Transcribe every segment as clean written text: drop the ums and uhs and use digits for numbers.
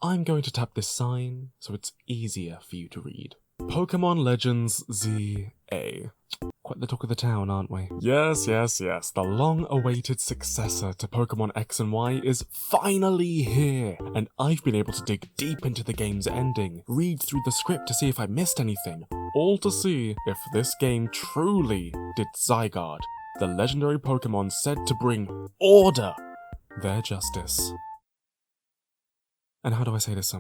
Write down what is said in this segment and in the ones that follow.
I'm going to tap this sign so it's easier for you to read. Pokemon Legends ZA. Quite the talk of the town, aren't we? Yes. The long-awaited successor to Pokemon X and Y is finally here, and I've been able to dig deep into the game's ending, read through the script to see if I missed anything, all to see if this game truly did Zygarde, the legendary Pokemon said to bring order, their justice. And how do I say this,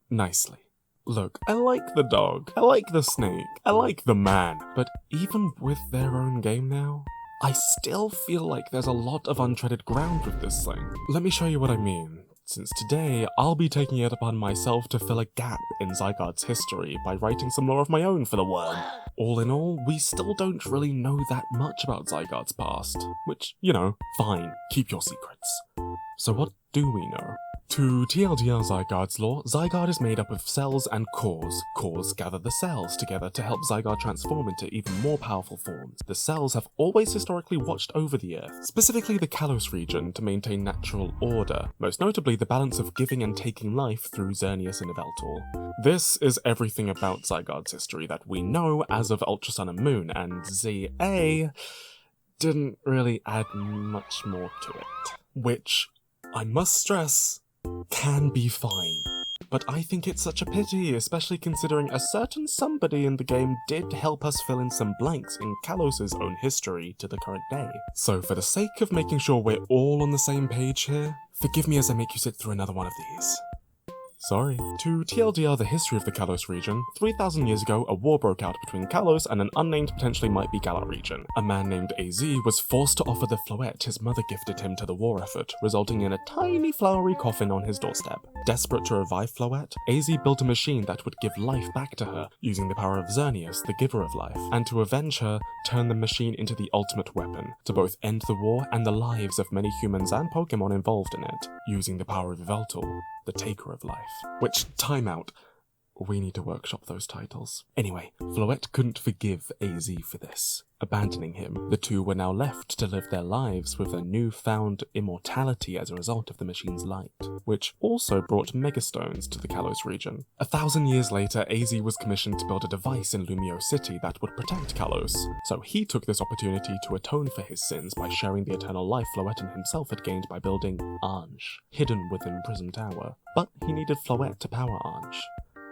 nicely? Look, I like the dog, I like the snake, I like the man, but even with their own game now, I still feel like there's a lot of untreaded ground with this thing. Let me show you what I mean, since today I'll be taking it upon myself to fill a gap in Zygarde's history by writing some lore of my own for the world. All in all, we still don't really know that much about Zygarde's past, which, fine, keep your secrets. So what do we know? To TLDR Zygarde's lore, Zygarde is made up of cells and cores. Cores gather the cells together to help Zygarde transform into even more powerful forms. The cells have always historically watched over the Earth, specifically the Kalos region, to maintain natural order, most notably the balance of giving and taking life through Xerneas and Yveltal. This is everything about Zygarde's history that we know as of Ultra Sun and Moon, and ZA didn't really add much more to it. Which, I must stress, can be fine. But I think it's such a pity, especially considering a certain somebody in the game did help us fill in some blanks in Kalos' own history to the current day. So for the sake of making sure we're all on the same page here, forgive me as I make you sit through another one of these. Sorry. To TLDR the history of the Kalos region, 3,000 years ago a war broke out between Kalos and an unnamed potentially might-be Galar region. A man named AZ was forced to offer the floette his mother gifted him to the war effort, resulting in a tiny flowery coffin on his doorstep. Desperate to revive Floette, AZ built a machine that would give life back to her, using the power of Xerneas, the giver of life, and to avenge her, turn the machine into the ultimate weapon, to both end the war and the lives of many humans and Pokemon involved in it, using the power of Yveltal, the taker of life. Which, timeout, we need to workshop those titles. Anyway, Floette couldn't forgive AZ for this, abandoning him. The two were now left to live their lives with their newfound immortality as a result of the machine's light, which also brought Megastones to the Kalos region. 1,000 years later, AZ was commissioned to build a device in Lumio City that would protect Kalos, so he took this opportunity to atone for his sins by sharing the eternal life Floette and himself had gained by building Ange, hidden within Prism Tower. But he needed Floette to power Ange,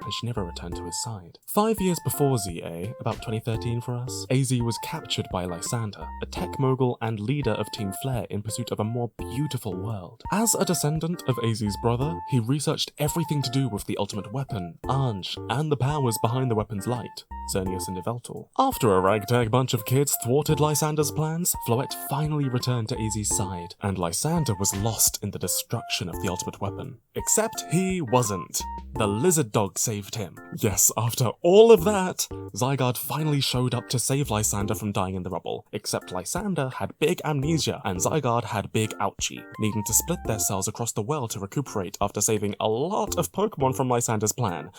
and she never returned to his side. 5 years before ZA, about 2013 for us, AZ was captured by Lysander, a tech mogul and leader of Team Flare in pursuit of a more beautiful world. As a descendant of AZ's brother, he researched everything to do with the ultimate weapon, Ange, and the powers behind the weapon's light, Xerneas and Yveltal. After a ragtag bunch of kids thwarted Lysander's plans, Floette finally returned to AZ's side, and Lysander was lost in the destruction of the ultimate weapon. Except he wasn't. The lizard dog saved him. Yes, after all of that, Zygarde finally showed up to save Lysander from dying in the rubble, except Lysander had big amnesia and Zygarde had big ouchie, needing to split their cells across the world to recuperate after saving a lot of Pokemon from Lysander's plan.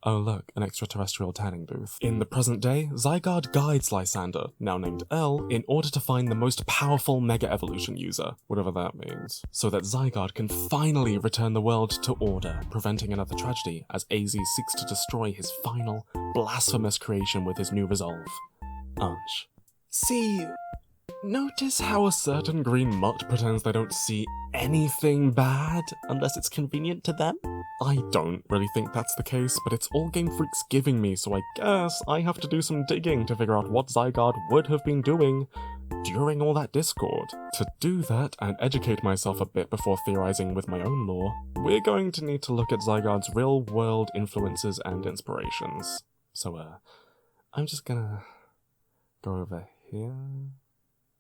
Oh look, an extraterrestrial tanning booth. In the present day, Zygarde guides Lysander, now named L, in order to find the most powerful Mega Evolution user, whatever that means, so that Zygarde can finally return the world to order, preventing another tragedy as AZ seeks to destroy his final, blasphemous creation with his new resolve, Ange. See, notice how a certain green mutt pretends they don't see anything bad unless it's convenient to them? I don't really think that's the case, but it's all Game Freak's giving me, so I guess I have to do some digging to figure out what Zygarde would have been doing during all that discord. To do that and educate myself a bit before theorizing with my own lore, we're going to need to look at Zygarde's real-world influences and inspirations. So, I'm just gonna go over here.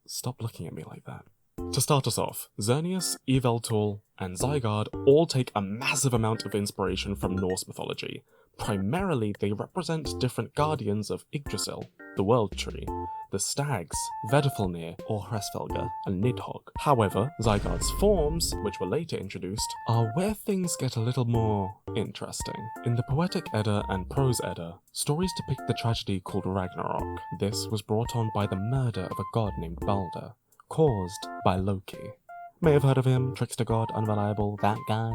Stop looking at me like that. To start us off, Xerneas, Yveltal, and Zygarde all take a massive amount of inspiration from Norse mythology. Primarily, they represent different guardians of Yggdrasil, the World Tree, the Stags, Vedifalnir or Hresvelga, and Nidhogg. However, Zygarde's forms, which were later introduced, are where things get a little more interesting. In the Poetic Edda and Prose Edda, stories depict the tragedy called Ragnarok. This was brought on by the murder of a god named Balder, caused by Loki. may have heard of him, Trickster God, Unreliable, that guy,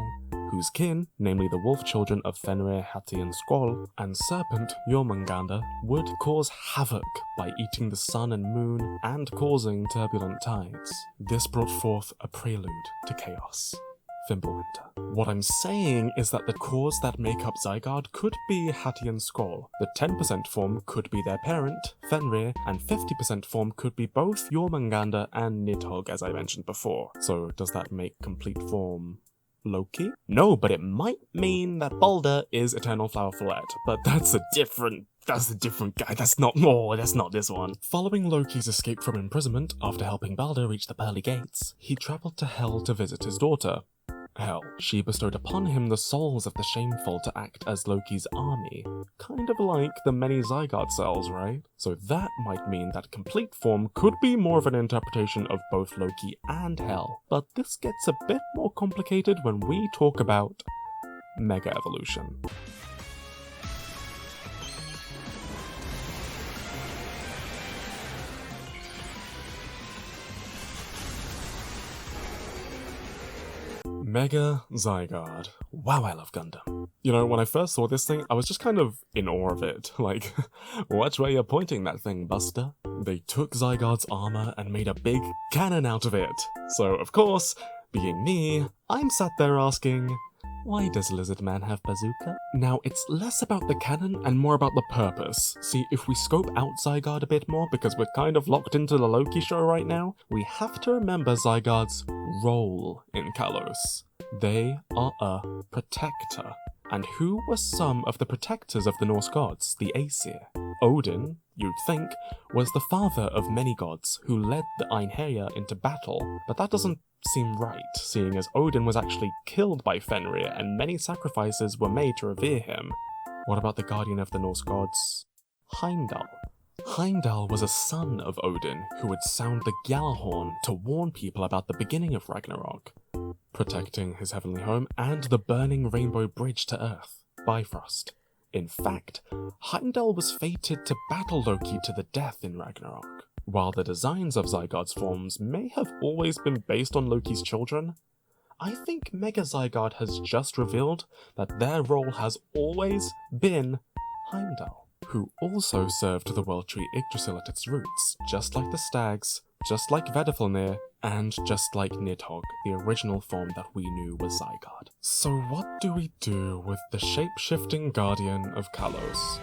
whose kin, namely the wolf children of Fenrir, Hati and Squall, and serpent Jormungandr, would cause havoc by eating the sun and moon and causing turbulent tides. This brought forth a prelude to chaos. Fimbulwinter. What I'm saying is that the cores that make up Zygarde could be Hati and Squall. The 10% form could be their parent, Fenrir, and 50% form could be both Jormungandr and Nidhogg, as I mentioned before. So does that make complete form Loki? No, but it might mean that Balder is Eternal Flower Floret, but that's a different guy. That's not this one. Following Loki's escape from imprisonment after helping Balder reach the Pearly Gates, he traveled to Hel to visit his daughter. Hell, she bestowed upon him the souls of the shameful to act as Loki's army. Kind of like the many Zygarde cells, right? So that might mean that complete form could be more of an interpretation of both Loki and Hel. But this gets a bit more complicated when we talk about Mega Evolution. Mega Zygarde. Wow, I love Gundam. You know, when I first saw this thing, I was just kind of in awe of it. Like, watch where you're pointing that thing, Buster. They took Zygarde's armor and made a big cannon out of it. So, of course, being me, I'm sat there asking, why does Lizard Man have bazooka? Now, it's less about the cannon and more about the purpose. See, if we scope out Zygarde a bit more, because we're kind of locked into the Loki show right now, we have to remember Zygarde's role in Kalos. They are a protector. And who were some of the protectors of the Norse gods, the Aesir? Odin, you'd think, was the father of many gods who led the Einherjar into battle, but that doesn't seem right, seeing as Odin was actually killed by Fenrir and many sacrifices were made to revere him. What about the guardian of the Norse gods? Heimdall. Heimdall was a son of Odin who would sound the Gjallarhorn to warn people about the beginning of Ragnarok, protecting his heavenly home and the burning rainbow bridge to Earth, Bifrost. In fact, Heimdall was fated to battle Loki to the death in Ragnarok. While the designs of Zygarde's forms may have always been based on Loki's children, I think Mega Zygarde has just revealed that their role has always been Heimdall, who also served the world tree Yggdrasil at its roots, just like the stags, just like Vedifilnir, and just like Nidhogg, the original form that we knew was Zygarde. So what do we do with the shape-shifting guardian of Kalos?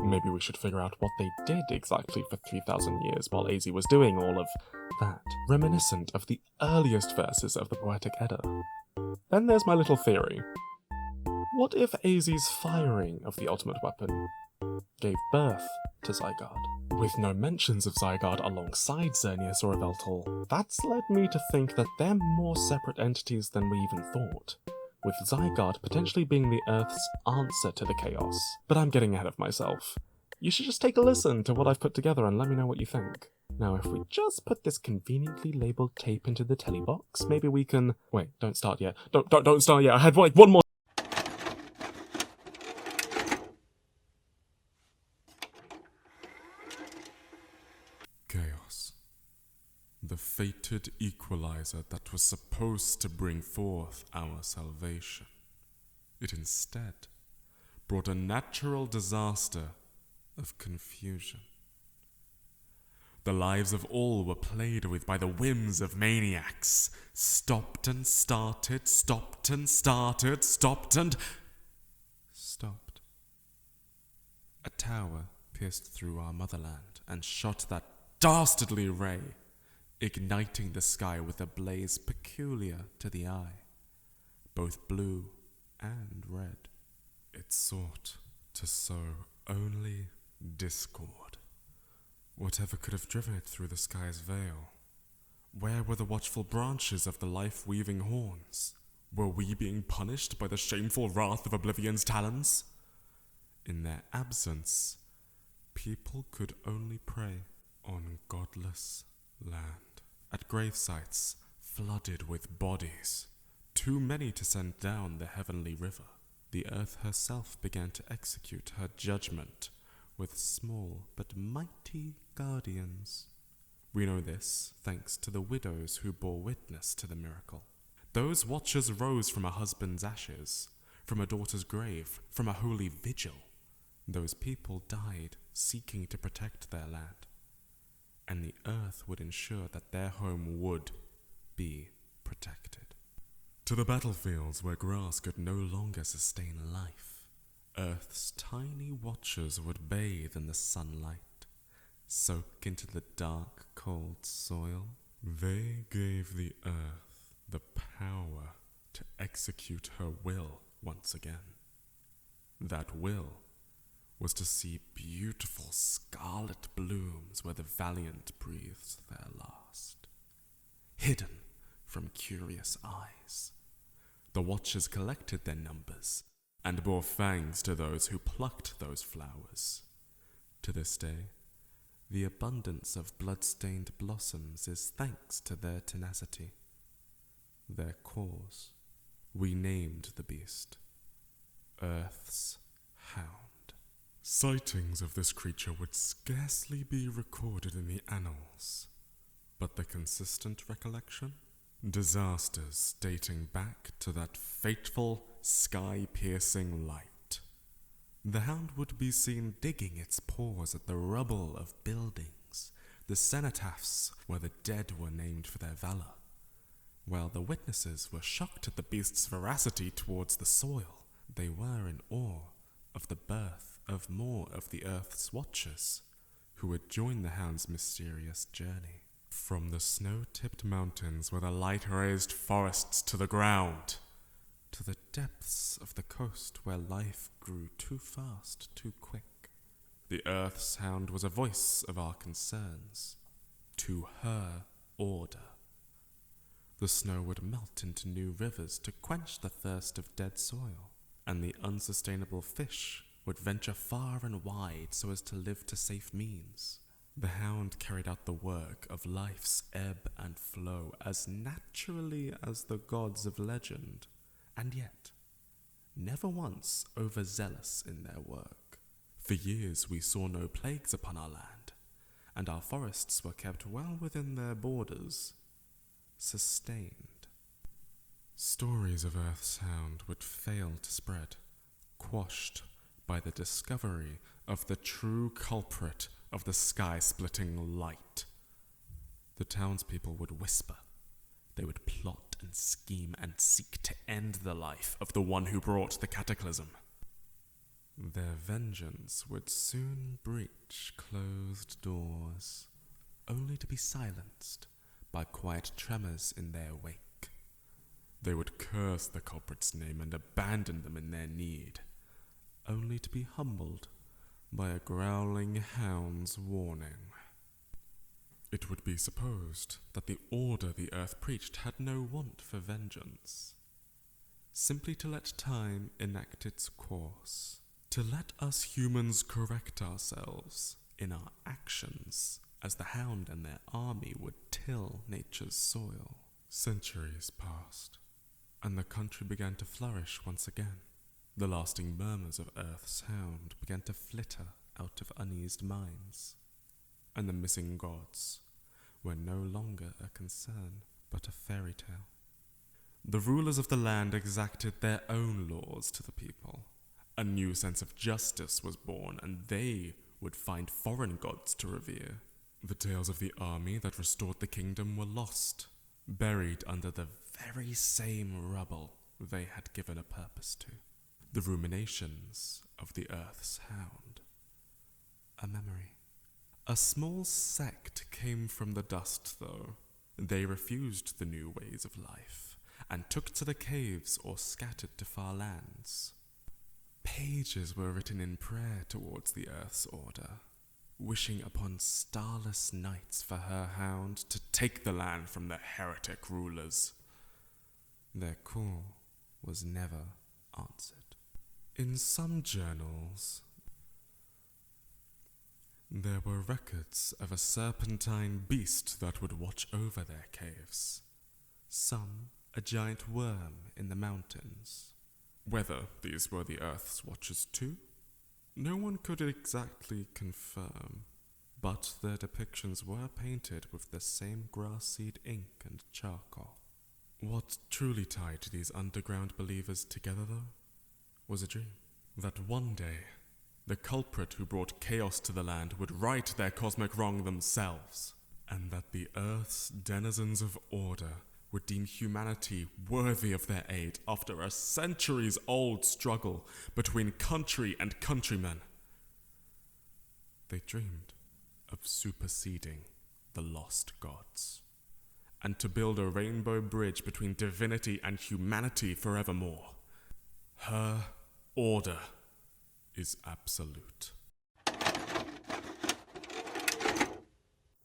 Maybe we should figure out what they did exactly for 3,000 years while AZ was doing all of that, reminiscent of the earliest verses of the Poetic Edda. Then there's my little theory. What if AZ's firing of the ultimate weapon gave birth to Zygarde? With no mentions of Zygarde alongside Xerneas or Yveltal, that's led me to think that they're more separate entities than we even thought, with Zygarde potentially being the Earth's answer to the chaos. But I'm getting ahead of myself. You should just take a listen to what I've put together and let me know what you think. Now, if we just put this conveniently labelled tape into the telly box, maybe we can... Wait, don't start yet. Don't start yet. I had like one more... Chaos. The fated equalizer that was supposed to bring forth our salvation. It instead brought a natural disaster of confusion. The lives of all were played with by the whims of maniacs. Stopped and started, stopped and started, stopped and... stopped. A tower pierced through our motherland and shot that dastardly ray, igniting the sky with a blaze peculiar to the eye, both blue and red. It sought to sow only discord. Whatever could have driven it through the sky's veil? Where were the watchful branches of the life-weaving horns? Were we being punished by the shameful wrath of Oblivion's talons? In their absence, people could only prey on godless land, at grave sites flooded with bodies, too many to send down the heavenly river. The earth herself began to execute her judgment with small but mighty guardians. We know this thanks to the widows who bore witness to the miracle. Those watchers rose from a husband's ashes, from a daughter's grave, from a holy vigil. Those people died seeking to protect their land, and the earth would ensure that their home would be protected. To the battlefields where grass could no longer sustain life, Earth's tiny watchers would bathe in the sunlight, soak into the dark, cold soil. They gave the earth the power to execute her will once again. That will was to see beautiful scarlet blooms where the valiant breathed their last, hidden from curious eyes. The watchers collected their numbers and bore fangs to those who plucked those flowers. To this day, the abundance of blood-stained blossoms is thanks to their tenacity, their cause. We named the beast Earth's Hound. Sightings of this creature would scarcely be recorded in the annals, but the consistent recollection? Disasters dating back to that fateful, sky-piercing light. The hound would be seen digging its paws at the rubble of buildings, the cenotaphs where the dead were named for their valor, while the witnesses were shocked at the beast's veracity towards the soil. They were in awe of the birth of more of the Earth's watchers, who would join the hound's mysterious journey. From the snow-tipped mountains where the light raised forests to the ground, to the depths of the coast where life grew too fast, too quick, the Earth's hound was a voice of our concerns, to her order. The snow would melt into new rivers to quench the thirst of dead soil, and the unsustainable fish would venture far and wide so as to live to safe means. The hound carried out the work of life's ebb and flow as naturally as the gods of legend, and yet never once overzealous in their work. For years we saw no plagues upon our land, and our forests were kept well within their borders, sustained. Stories of Earth's hound would fail to spread, quashed by the discovery of the true culprit of the sky-splitting light. The townspeople would whisper. They would plot and scheme and seek to end the life of the one who brought the cataclysm. Their vengeance would soon breach closed doors, only to be silenced by quiet tremors in their wake. They would curse the culprit's name and abandon them in their need, only to be humbled by a growling hound's warning. It would be supposed that the order the earth preached had no want for vengeance, simply to let time enact its course, to let us humans correct ourselves in our actions as the hound and their army would till nature's soil. Centuries passed, and the country began to flourish once again. The lasting murmurs of Earth's hound began to flitter out of uneased minds, and the missing gods were no longer a concern, but a fairy tale. The rulers of the land exacted their own laws to the people. A new sense of justice was born, and they would find foreign gods to revere. The tales of the army that restored the kingdom were lost, buried under the very same rubble they had given a purpose to. The ruminations of the Earth's hound. A memory. A small sect came from the dust, though. They refused the new ways of life, and took to the caves or scattered to far lands. Pages were written in prayer towards the Earth's order, wishing upon starless nights for her hound to take the land from the heretic rulers. Their call was never answered. In some journals, there were records of a serpentine beast that would watch over their caves. Some, a giant worm in the mountains. Whether these were the Earth's watchers too, no one could exactly confirm. but their depictions were painted with the same grass seed ink and charcoal. What truly tied these underground believers together, though, was a dream. That one day, the culprit who brought chaos to the land would right their cosmic wrong themselves, and that the Earth's denizens of order would deem humanity worthy of their aid after a centuries-old struggle between country and countrymen. They dreamed of superseding the lost gods, and to build a rainbow bridge between divinity and humanity forevermore. Her order is absolute.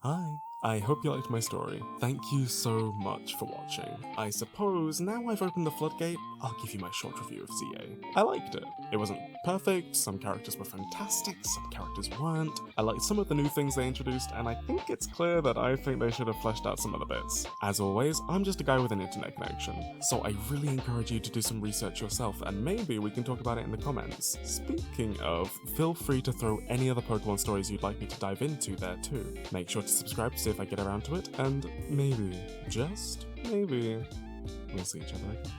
Hi, I hope you liked my story. Thank you so much for watching. I suppose now I've opened the floodgate, I'll give you my short review of ZA. I liked it. It wasn't perfect, some characters were fantastic, some characters weren't. I liked some of the new things they introduced, and I think it's clear that I think they should have fleshed out some other bits. As always, I'm just a guy with an internet connection, so I really encourage you to do some research yourself, and maybe we can talk about it in the comments. Speaking of, feel free to throw any other Pokemon stories you'd like me to dive into there too. Make sure to subscribe to see if I get around to it, and maybe, just maybe, we'll see each other again.